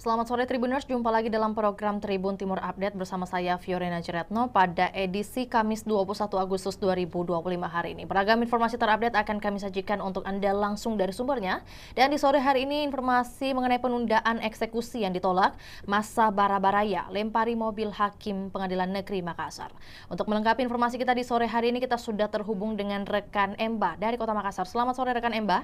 Selamat sore Tribuners, jumpa lagi dalam program Tribun Timur Update bersama saya Fiorina Jeretno pada edisi Kamis 21 Agustus 2025 hari ini. Beragam informasi terupdate akan kami sajikan untuk Anda langsung dari sumbernya. Dan di sore hari ini informasi mengenai penundaan eksekusi yang ditolak, masa bara-baraya lempari mobil Hakim Pengadilan Negeri Makassar. Untuk melengkapi informasi kita di sore hari ini, kita sudah terhubung dengan rekan Emba dari Kota Makassar. Selamat sore rekan Emba.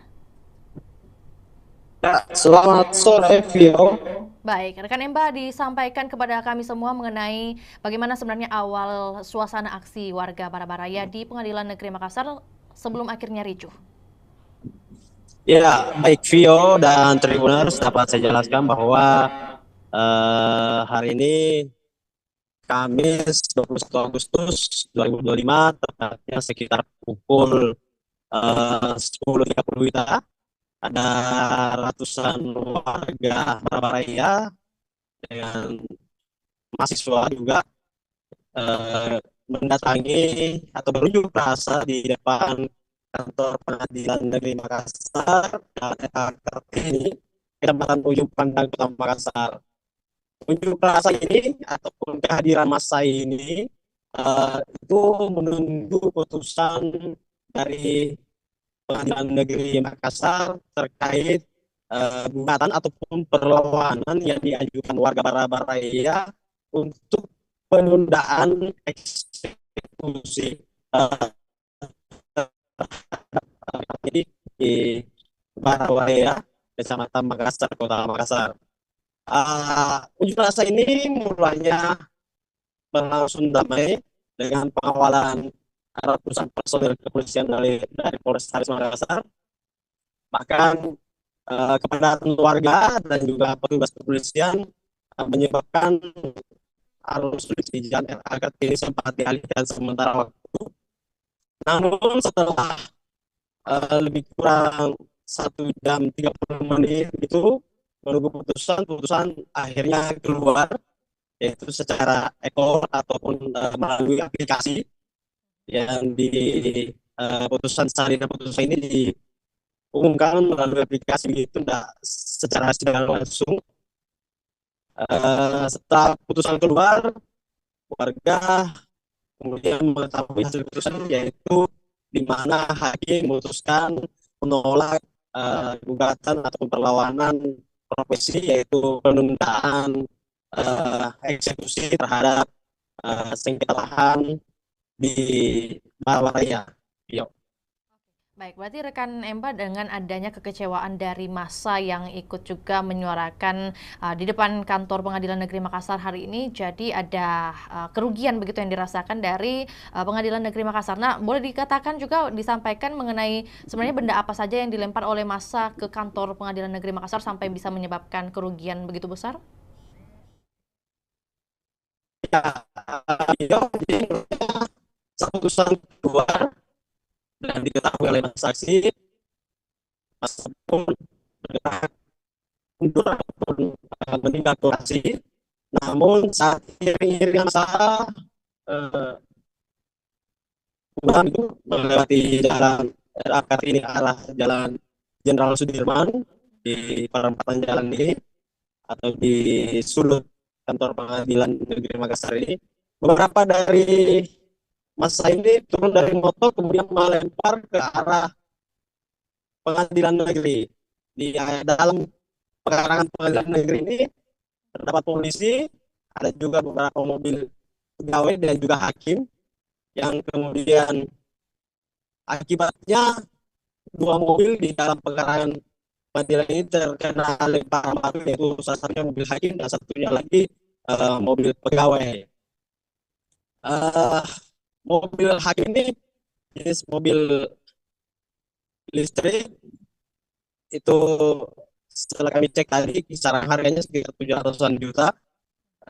Ya, selamat sore, Vio. Baik, rekan Emba disampaikan kepada kami semua mengenai bagaimana sebenarnya awal suasana aksi warga Bara-Baraya di Pengadilan Negeri Makassar sebelum akhirnya ricuh. Ya, baik Vio dan Tribuners, dapat saya jelaskan bahwa hari ini Kamis 21 Agustus 2025, tepatnya sekitar pukul 10.30 WITA, ada ratusan warga Barabaraya dengan mahasiswa juga mendatangi atau berunjuk rasa di depan kantor Pengadilan Negeri Makassar dan Kartini, Kecamatan Ujung Pandang, Kota Makassar. Unjuk rasa ini ataupun kehadiran massa ini itu menunggu putusan dari Pengadilan Negeri Makassar terkait gugatan ataupun perlawanan yang diajukan warga Barabaraya untuk penundaan eksekusi ini di Barabaraya, Kecamatan Makassar, Kota Makassar. Unjuk rasa ini mulanya berlangsung damai dengan pengawalan ratusan personel kepolisian dari Polrestables Makassar. Bahkan kepadatan warga dan juga petugas kepolisian menyebabkan arus di jalan RA ini sempat dialihkan sementara waktu. Namun setelah lebih kurang 1 jam 30 menit itu menunggu putusan akhirnya keluar, yaitu secara ekor ataupun melalui aplikasi yang di putusan ini diumumkan melalui aplikasi itu tidak secara langsung. Setelah putusan keluar, warga kemudian mengetahui hasil putusan, yaitu di mana hakim memutuskan menolak gugatan atau perlawanan profesi, yaitu penundaan eksekusi terhadap sengketa lahan di Barabaraya. Yuk. Baik, berarti rekan Emba dengan adanya kekecewaan dari massa yang ikut juga menyuarakan di depan kantor Pengadilan Negeri Makassar hari ini, jadi ada kerugian begitu yang dirasakan dari Pengadilan Negeri Makassar. Nah, boleh dikatakan juga disampaikan mengenai sebenarnya benda apa saja yang dilempar oleh massa ke kantor Pengadilan Negeri Makassar sampai bisa menyebabkan kerugian begitu besar? Ya, yuk, jadi satu putusan keluar dan diketahui oleh saksi, masa pun bergerak mundur ataupun meninggalkan. Namun saat iring-iringan masa pulang itu melewati jalan RA ini arah jalan Jenderal Sudirman di perempatan jalan ini atau di sudut kantor Pengadilan Negeri Makassar ini, beberapa dari masa ini turun dari motor kemudian melempar ke arah Pengadilan Negeri. Di dalam pekarangan Pengadilan Negeri ini terdapat polisi, ada juga beberapa mobil pegawai dan juga hakim, yang kemudian akibatnya dua mobil di dalam pekarangan pengadilan ini terkena lemparan batu, yaitu salah satunya mobil hakim dan satunya lagi mobil pegawai. Uh, Mobil hakim ini jenis mobil listrik, itu setelah kami cek tadi kisaran harganya sekitar 700-an juta.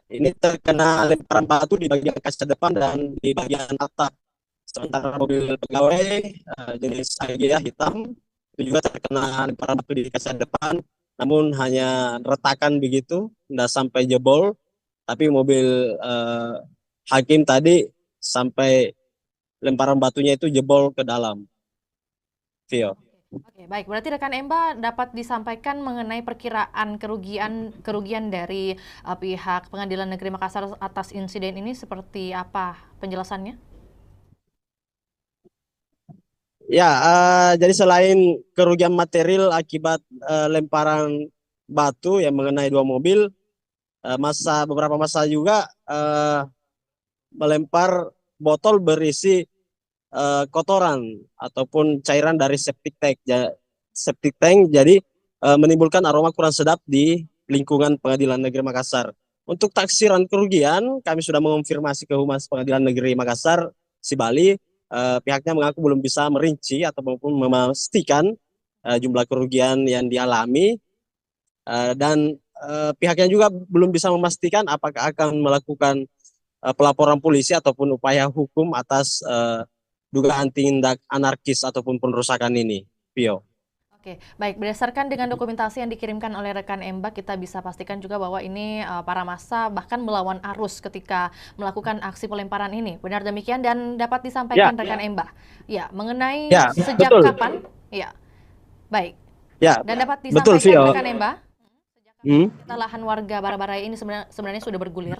Ini terkena lemparan batu di bagian kaca depan dan di bagian atap. Sementara mobil pegawai jenis Agea hitam itu juga terkena lemparan batu di kaca depan, namun hanya retakan begitu, tidak sampai jebol. Tapi mobil hakim tadi sampai lemparan batunya itu jebol ke dalam. Vio. Oke, baik. Berarti rekan Emba dapat disampaikan mengenai perkiraan kerugian kerugian dari pihak Pengadilan Negeri Makassar atas insiden ini seperti apa penjelasannya? Ya, jadi selain kerugian material akibat lemparan batu yang mengenai dua mobil, beberapa massa juga melempar botol berisi kotoran ataupun cairan dari septic tank, jadi menimbulkan aroma kurang sedap di lingkungan Pengadilan Negeri Makassar. Untuk taksiran kerugian, kami sudah mengonfirmasi ke Humas Pengadilan Negeri Makassar, si Bali, pihaknya mengaku belum bisa merinci ataupun memastikan jumlah kerugian yang dialami, dan pihaknya juga belum bisa memastikan apakah akan melakukan pelaporan polisi ataupun upaya hukum atas dugaan tindak anarkis ataupun pengerusakan ini. Pio. Oke, baik. Berdasarkan dengan dokumentasi yang dikirimkan oleh rekan Emba, kita bisa pastikan juga bahwa ini para massa bahkan melawan arus ketika melakukan aksi pelemparan ini. Benar demikian dan dapat Ya, disampaikan rekan Emba. Ya, mengenai ya, sejak betul. kapan? Ya, baik. Ya, Dan dapat betul, disampaikan Vio. rekan Emba, sejak kapan Hmm? sengketa lahan warga Bara-Bara ini sebenarnya sudah bergulir?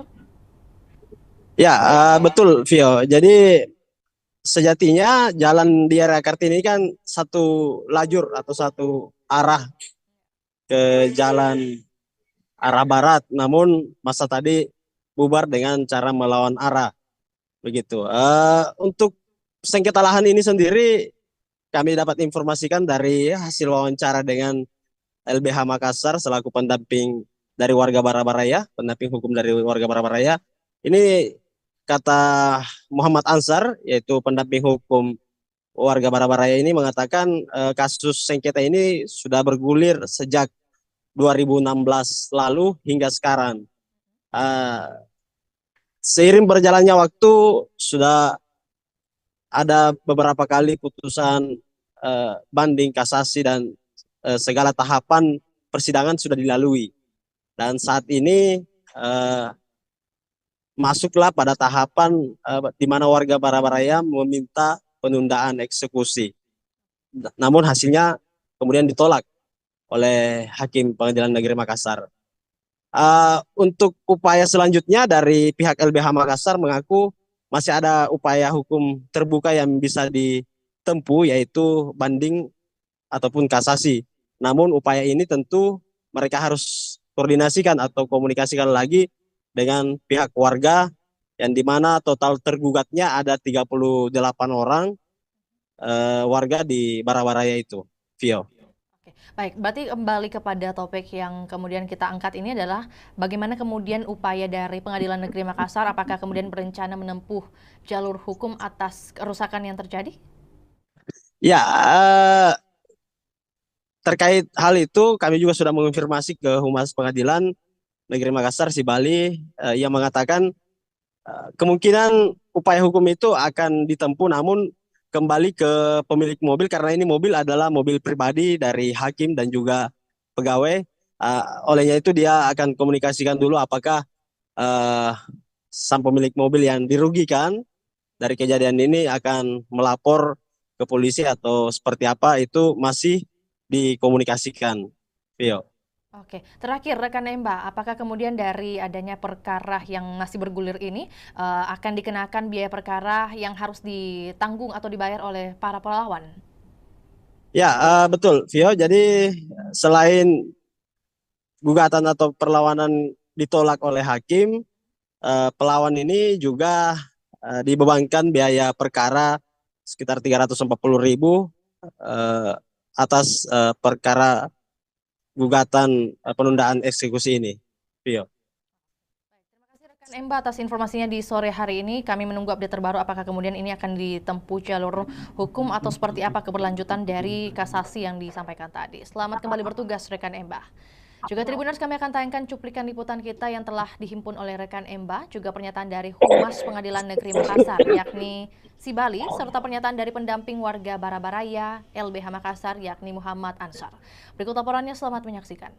Ya, betul, Vio. Jadi sejatinya jalan di area Kartini kan satu lajur atau satu arah ke jalan arah barat. Namun masa tadi bubar dengan cara melawan arah. Begitu. Untuk sengketa lahan ini sendiri kami dapat informasikan dari hasil wawancara dengan LBH Makassar selaku pendamping dari warga Barabaraya, pendamping hukum dari warga Barabaraya. Ini kata Muhammad Ansar, yaitu pendamping hukum warga Barabaraya ini mengatakan kasus sengketa ini sudah bergulir sejak 2016 lalu hingga sekarang. Uh, Seiring berjalannya waktu sudah ada beberapa kali putusan banding, kasasi, dan segala tahapan persidangan sudah dilalui. Dan saat ini uh, masuklah pada tahapan di mana warga Barabaraya meminta penundaan eksekusi. Namun hasilnya kemudian ditolak oleh Hakim Pengadilan Negeri Makassar. Untuk upaya selanjutnya dari pihak LBH Makassar mengaku masih ada upaya hukum terbuka yang bisa ditempuh, yaitu banding ataupun kasasi. Namun upaya ini tentu mereka harus koordinasikan atau komunikasikan lagi dengan pihak warga, yang dimana total tergugatnya ada 38 orang warga di Barabaraya itu. Vio. Oke, baik. Berarti kembali kepada topik yang kemudian kita angkat ini adalah bagaimana kemudian upaya dari Pengadilan Negeri Makassar, apakah kemudian berencana menempuh jalur hukum atas kerusakan yang terjadi? Ya, terkait hal itu kami juga sudah mengonfirmasi ke Humas Pengadilan Negeri Makassar, si Bali, yang mengatakan kemungkinan upaya hukum itu akan ditempuh, namun kembali ke pemilik mobil karena ini mobil adalah mobil pribadi dari hakim dan juga pegawai. Olehnya itu dia akan komunikasikan dulu apakah uh, sang pemilik mobil yang dirugikan dari kejadian ini akan melapor ke polisi atau seperti apa, itu masih dikomunikasikan. Vio. Oke, terakhir rekan Emba, apakah kemudian dari adanya perkara yang masih bergulir ini akan dikenakan biaya perkara yang harus ditanggung atau dibayar oleh para pelawan? Ya, betul, Vio. Jadi selain gugatan atau perlawanan ditolak oleh hakim, pelawan ini juga dibebankan biaya perkara sekitar 340.000 eh, atas perkara gugatan penundaan eksekusi ini. Vio. Terima kasih rekan Emba atas informasinya di sore hari ini. Kami menunggu update terbaru apakah kemudian ini akan ditempuh jalur hukum atau seperti apa keberlanjutan dari kasasi yang disampaikan tadi. Selamat kembali bertugas rekan Emba. Juga Tribuners, kami akan tayangkan cuplikan liputan kita yang telah dihimpun oleh rekan Emba, juga pernyataan dari Humas Pengadilan Negeri Makassar, yakni Si Bali, serta pernyataan dari pendamping warga Barabaraya, LBH Makassar, yakni Muhammad Ansar. Berikut laporannya, selamat menyaksikan.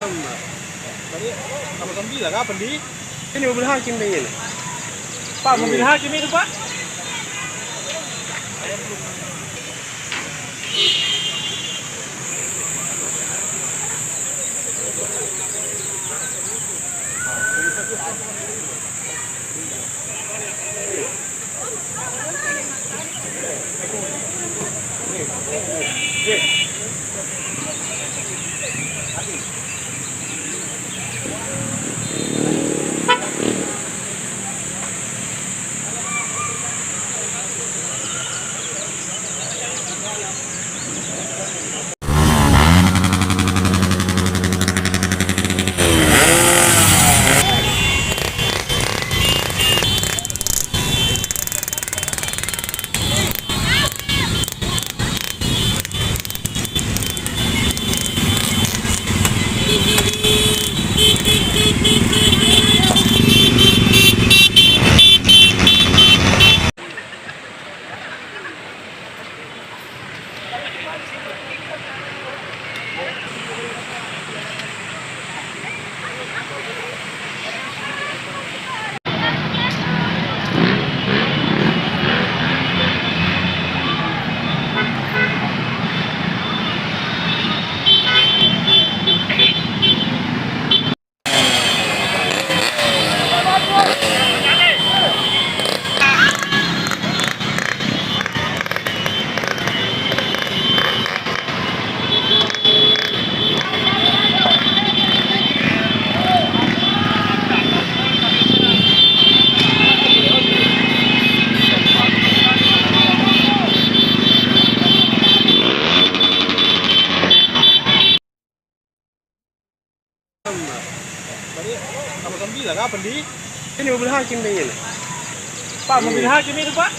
Tadi sama bilang kapan di? Ini mobil hakim deh ini. Pak, mobil hakim itu Pak. Tadi sama bilang kapan di? Ini mobil hakim deh ini. Pak, mobil hakim itu Pak.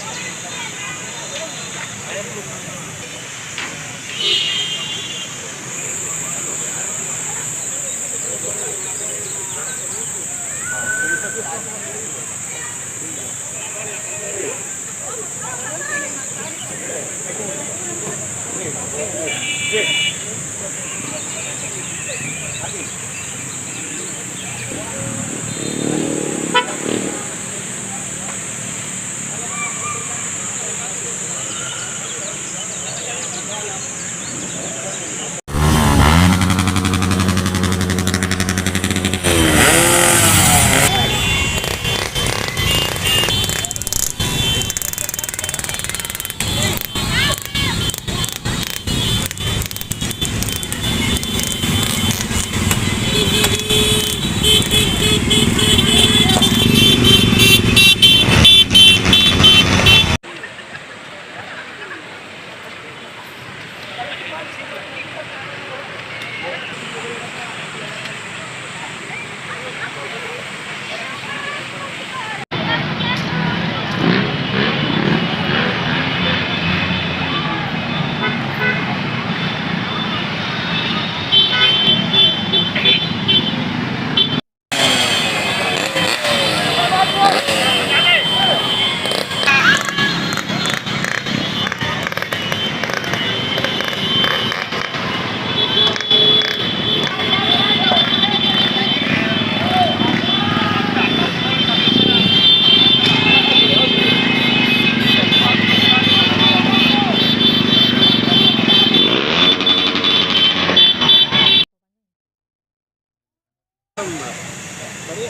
Tadi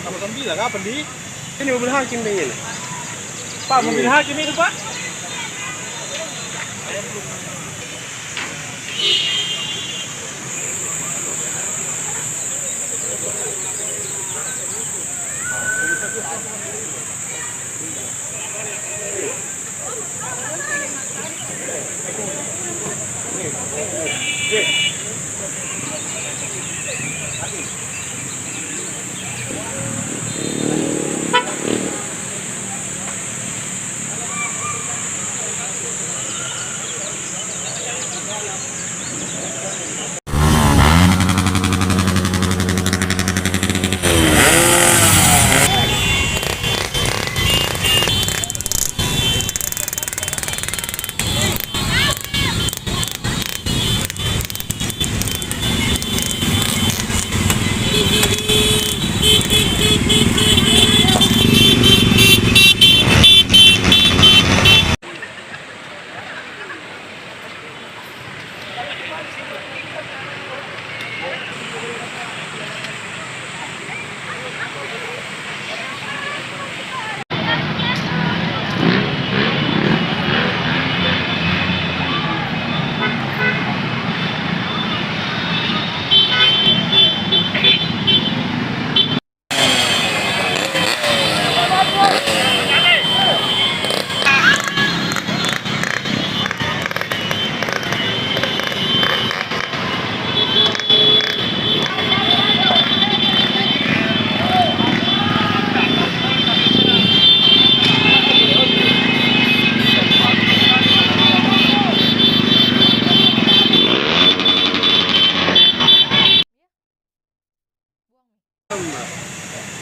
sama bilang kapan di? Ini mobil hakim deh ini. Pak, mobil hakim itu Pak.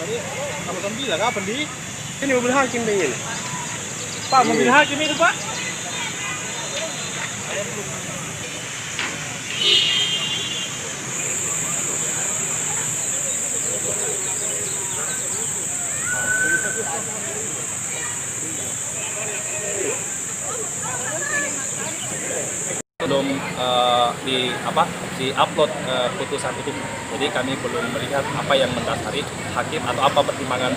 Tadi kamu bilang kapan di? Ini mobil hakim ini. Pak, mobil hakim itu Pak. Belum di upload putusan itu, jadi kami belum melihat apa yang mendasari hakim atau apa pertimbangan.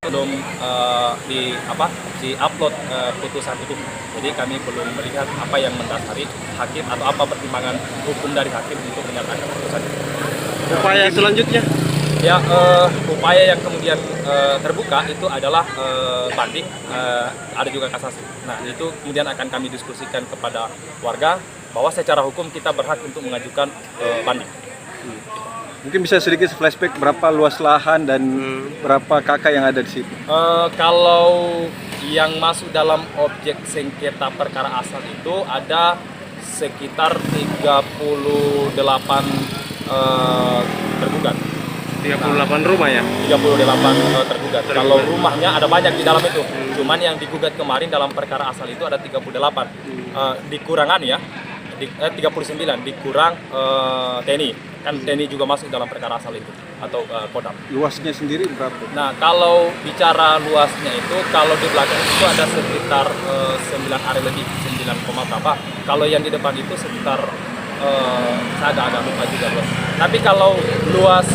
Belum di upload putusan itu, jadi kami belum melihat apa yang mendasari hakim atau apa pertimbangan hukum dari hakim untuk menyatakan putusan itu. Upaya selanjutnya? Ya, upaya yang kemudian terbuka itu adalah banding, ada juga kasasi. Nah, itu kemudian akan kami diskusikan kepada warga bahwa secara hukum kita berhak untuk mengajukan banding. Mungkin bisa sedikit flashback berapa luas lahan dan berapa kakak yang ada di situ? Kalau yang masuk dalam objek sengketa perkara asal itu ada sekitar 38 tergugat. 38 rumah ya? 38 tergugat. Kalau rumahnya ada banyak di dalam itu. Cuman yang digugat kemarin dalam perkara asal itu ada 38. Dikurangan ya. 39 dikurang TNI. Kan TNI juga masuk dalam perkara asal itu atau Kodam. Luasnya sendiri berapa? Nah, kalau bicara luasnya itu, kalau di belakang itu ada sekitar 9 area lebih, 9, berapa. Kalau yang di depan itu sekitar saya agak lupa juga luas. Tapi kalau luas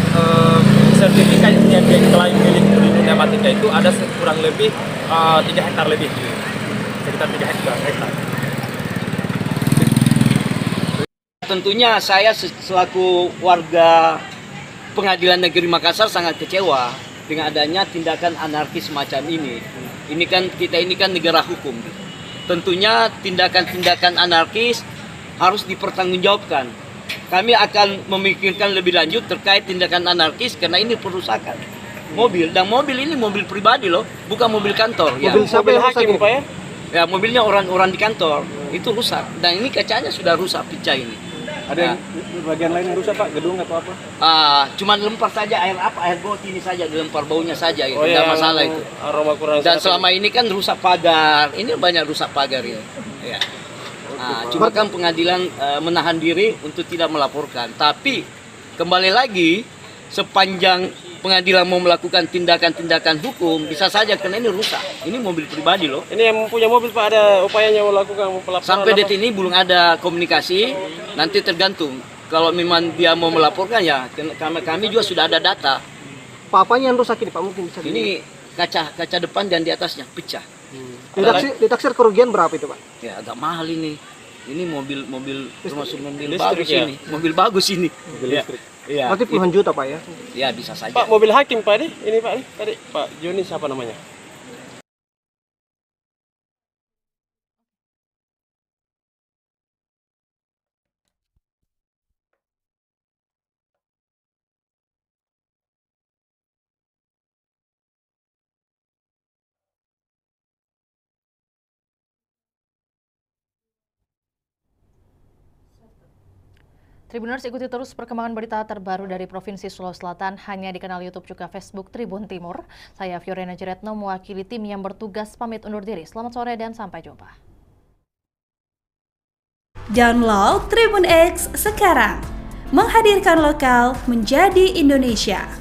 sertifikat yang diklaim milik dunia matika itu ada kurang lebih 3 hektar lebih, sekitar 3 hektar. Tentunya saya selaku warga Pengadilan Negeri Makassar sangat kecewa dengan adanya tindakan anarkis semacam ini. Ini kan negara hukum. Tentunya tindakan-tindakan anarkis harus dipertanggungjawabkan. Kami akan memikirkan lebih lanjut terkait tindakan anarkis karena ini perusakan mobil, dan mobil ini mobil pribadi loh, bukan mobil kantor. Mobil siapa yang rusak ini Pak ya? Ya, mobilnya orang-orang di kantor itu rusak, dan ini kacanya sudah rusak, pecah ini. Ada yang bagian lain yang rusak Pak, gedung atau apa? Cuman lempar saja air got ini saja, dilempar baunya saja, itu iya, tidak masalah itu. Aroma kurang Dan sehat. selama ini kan rusak pagar, ini banyak rusak pagar ini. Ya. Cuma kan pengadilan menahan diri untuk tidak melaporkan. Tapi kembali lagi, sepanjang pengadilan mau melakukan tindakan-tindakan hukum, bisa saja karena ini rusak. Ini mobil pribadi loh. Ini yang punya mobil Pak, ada upayanya melakukan pelaporan? Sampai detik ini belum ada komunikasi. Nanti tergantung. Kalau memang dia mau melaporkan ya, kami juga sudah ada data. Pak, apanya yang rusak ini Pak? Mungkin bisa Ini kaca depan dan di atasnya pecah. Ditaksir kerugian berapa itu Pak? Ya agak mahal ini. Ini mobil termasuk mobil Listrik bagus ya? ini. Mobil bagus ini. Mobil Ya. listrik. Iya. Berarti puluhan juta Pak ya? Ya bisa saja. Pak, mobil hakim Pak ini Pak nih. Tadi Pak Joni siapa namanya? Tribuners, ikuti terus perkembangan berita terbaru dari Provinsi Sulawesi Selatan hanya di kanal YouTube juga Facebook Tribun Timur. Saya Fiorena Jiretno mewakili tim yang bertugas pamit undur diri. Selamat sore dan sampai jumpa. Download Tribun X sekarang. Menghadirkan lokal menjadi Indonesia.